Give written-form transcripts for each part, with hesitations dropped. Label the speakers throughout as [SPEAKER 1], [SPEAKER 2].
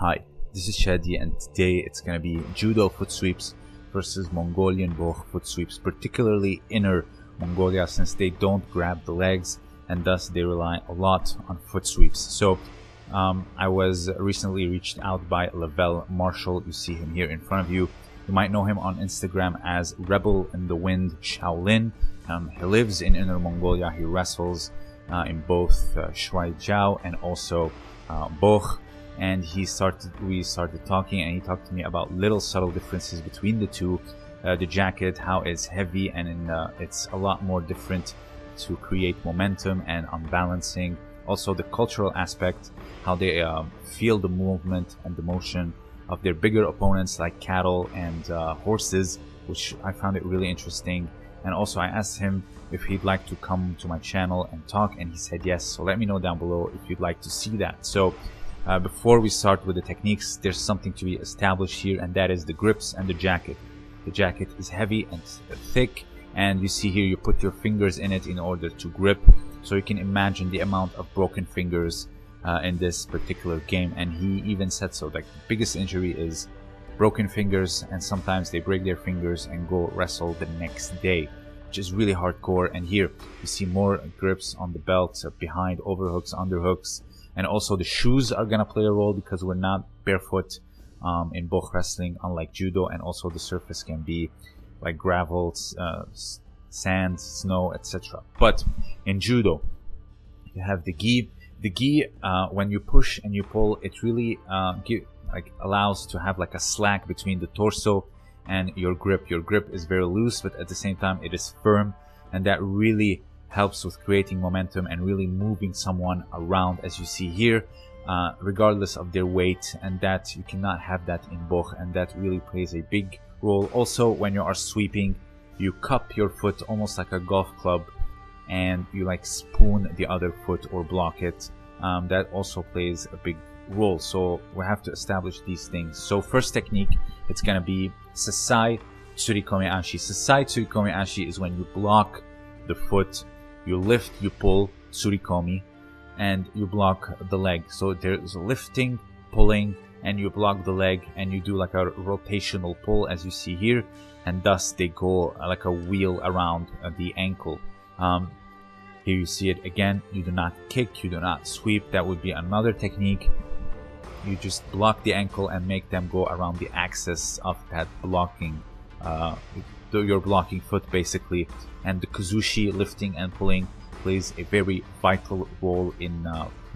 [SPEAKER 1] Hi, this is Shadi, and today it's going to be judo foot sweeps versus Mongolian bökh foot sweeps, particularly inner Mongolia, since they don't grab the legs and thus they rely a lot on foot sweeps. So I was recently reached out by Lavelle Marshall. You see him here in front of you. You might know him on Instagram as Rebel in the Wind Shaolin. He lives in Inner Mongolia. He wrestles in both Shuai Jiao and also bökh. And we started talking, and he talked to me about little subtle differences between the two. The jacket, how it's heavy, and it's a lot more different to create momentum and unbalancing. Also the cultural aspect, how they feel the movement and the motion of their bigger opponents like cattle and horses, which I found it really interesting. And also I asked him if he'd like to come to my channel and talk, and he said yes. So let me know down below if you'd like to see that. So before we start with the techniques, there's something to be established here, and that is the grips and the jacket. The jacket is heavy and thick, and you see here you put your fingers in it in order to grip. So you can imagine the amount of broken fingers in this particular game. And he even said so, like the biggest injury is broken fingers, and sometimes they break their fingers and go wrestle the next day, which is really hardcore. And here you see more grips on the belt, behind, overhooks, underhooks. And also the shoes are gonna play a role because we're not barefoot in bökh wrestling, unlike judo. And also the surface can be like gravel, sand, snow, etc. But in judo, you have the gi. The gi, when you push and you pull, it really allows to have like a slack between the torso and your grip. Your grip is very loose, but at the same time it is firm, and that really helps with creating momentum and really moving someone around, as you see here, regardless of their weight. And that you cannot have that in bökh, and that really plays a big role. Also, when you are sweeping, you cup your foot almost like a golf club, and you like spoon the other foot or block it. That also plays a big role. So we have to establish these things. So first technique, it's gonna be Sasai Surikomi Ashi. Sasai Surikomi Ashi is when you block the foot, you lift, you pull, Surikomi, and you block the leg. So there's lifting, pulling, and you block the leg, and you do like a rotational pull, as you see here, and thus they go like a wheel around the ankle. Here you see it again. You do not kick, you do not sweep. That would be another technique. You just block the ankle and make them go around the axis of that blocking, your blocking foot basically. And the kuzushi, lifting and pulling, plays a very vital role in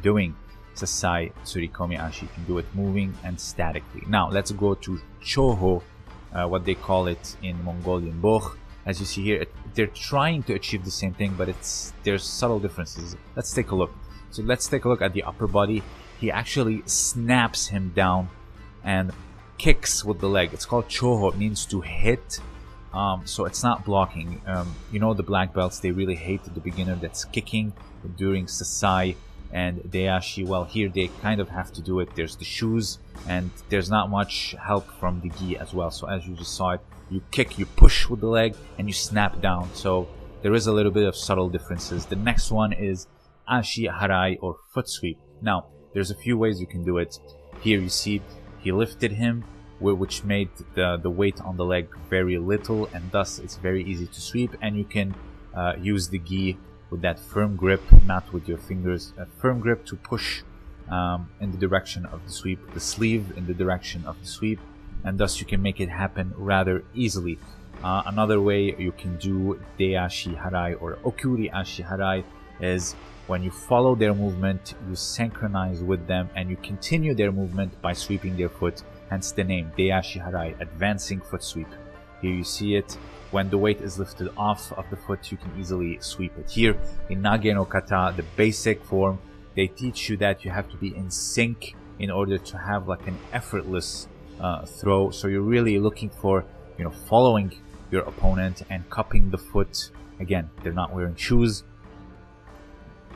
[SPEAKER 1] doing Sasai Surikomi Ashi. You can do it moving and statically. Now let's go to choho, what they call it in Mongolian bökh. As you see here, they're trying to achieve the same thing, but there's subtle differences. Let's take a look. So let's take a look at the upper body. He actually snaps him down and kicks with the leg. It's called choho. It means to hit. So it's not blocking. You know, the black belts, they really hate the beginner that's kicking during Sasai and Dayashi. Well, here they kind of have to do it. There's the shoes, and there's not much help from the gi as well. So as you just saw it, you kick, you push with the leg, and you snap down. So there is a little bit of subtle differences. The next one is Ashi Harai, or foot sweep. Now, there's a few ways you can do it. Here you see he lifted him, which made the weight on the leg very little, and thus it's very easy to sweep. And you can use the gi with that firm grip, not with your fingers, a firm grip to push in the direction of the sweep, the sleeve in the direction of the sweep, and thus you can make it happen rather easily. Another way you can do Dayashi Harai or Okuri Ashi Harai is when you follow their movement, you synchronize with them, and you continue their movement by sweeping their foot. Hence the name Dayashi Harai, advancing foot sweep. Here you see it. When the weight is lifted off of the foot, you can easily sweep it. Here in Nage no Kata, the basic form, they teach you that you have to be in sync in order to have like an effortless throw. So you're really looking for, following your opponent and cupping the foot. Again, they're not wearing shoes,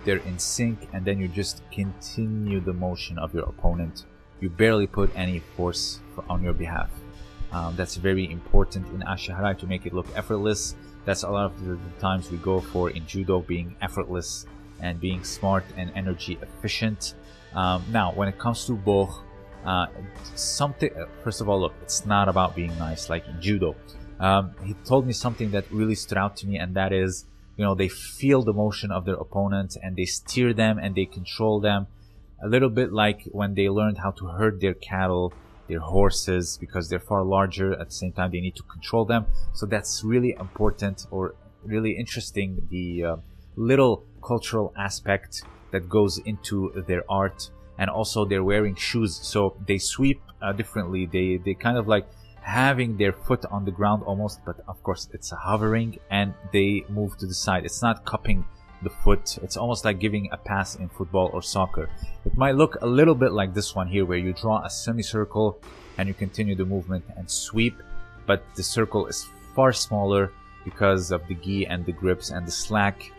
[SPEAKER 1] they're in sync, and then you just continue the motion of your opponent. You barely put any force on your behalf. That's very important in Ashi Harai to make it look effortless. That's a lot of the times we go for in judo, being effortless and being smart and energy efficient. Now when it comes to bökh, Something. First of all, look, it's not about being nice like in judo. He told me something that really stood out to me, and that is, they feel the motion of their opponent and they steer them and they control them, a little bit like when they learned how to herd their cattle, their horses, because they're far larger. At the same time, they need to control them. So that's really important, or really interesting, the little cultural aspect that goes into their art. And also they're wearing shoes, so they sweep differently. They kind of like having their foot on the ground almost, but of course it's a hovering, and they move to the side. It's not cupping the foot. It's almost like giving a pass in football or soccer. It might look a little bit like this one here, where you draw a semicircle and you continue the movement and sweep, but the circle is far smaller because of the gi and the grips and the slack,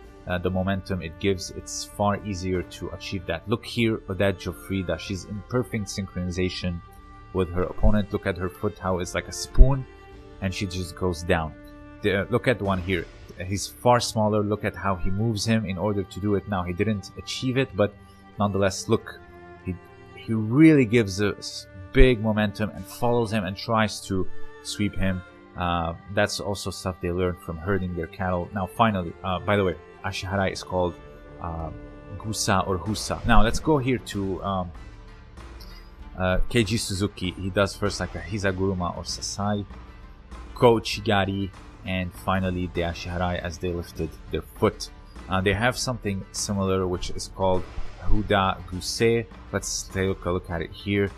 [SPEAKER 1] the momentum it gives. It's far easier to achieve that. Look here at Jofrida. She's in perfect synchronization with her opponent. Look at her foot, how it's like a spoon, and she just goes down. Look at one here. He's far smaller. Look at how he moves him in order to do it. Now, he didn't achieve it, but nonetheless, look, he really gives a big momentum and follows him and tries to sweep him. That's also stuff they learned from herding their cattle. Now, finally, by the way, Ashi Harai is called Gusa or Husa. Now, let's go here to Keji Suzuki. He does first like a Hizaguruma or Sasai, Kochigari, and finally the Ashi Harai as they lifted their foot. They have something similar which is called Huda Guse. Let's take a look at it here.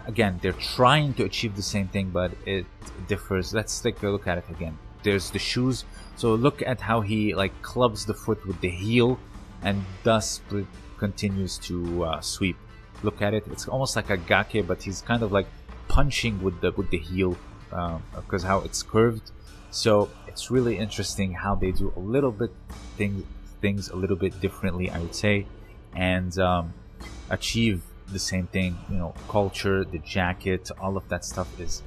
[SPEAKER 1] Again, they're trying to achieve the same thing, but it differs. Let's take a look at it again. There's the shoes. So look at how he like clubs the foot with the heel and thus continues to sweep. Look at it. It's almost like a gake, but he's kind of like punching with the heel because how it's curved. So it's really interesting how they do a little bit things a little bit differently, I would say, and achieve the same thing. Culture, the jacket, all of that stuff is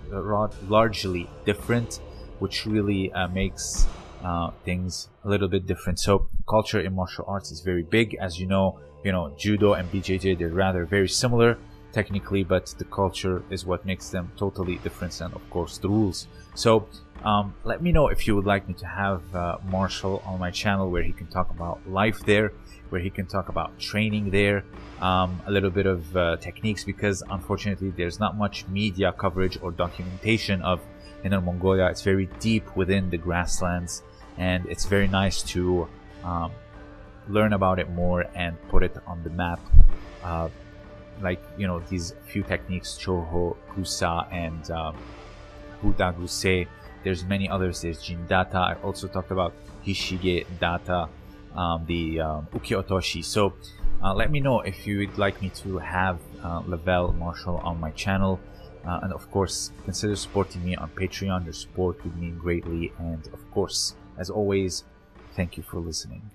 [SPEAKER 1] largely different, which really makes things a little bit different. So culture in martial arts is very big, as you know. Judo and BJJ, they're rather very similar technically, but the culture is what makes them totally different, and of course the rules. So let me know if you would like me to have Marshall on my channel, where he can talk about life there, where he can talk about training there, a little bit of techniques, because unfortunately there's not much media coverage or documentation of Inner Mongolia. It's very deep within the grasslands, and it's very nice to learn about it more and put it on the map. These few techniques, Choho, Gusa, and Huda Guse. There's many others. There's Jin Data. I also talked about Hishige Data, the Uki Otoshi. So let me know if you would like me to have Lavelle Marshall on my channel. And of course, consider supporting me on Patreon. Your support would mean greatly. And of course, as always, thank you for listening.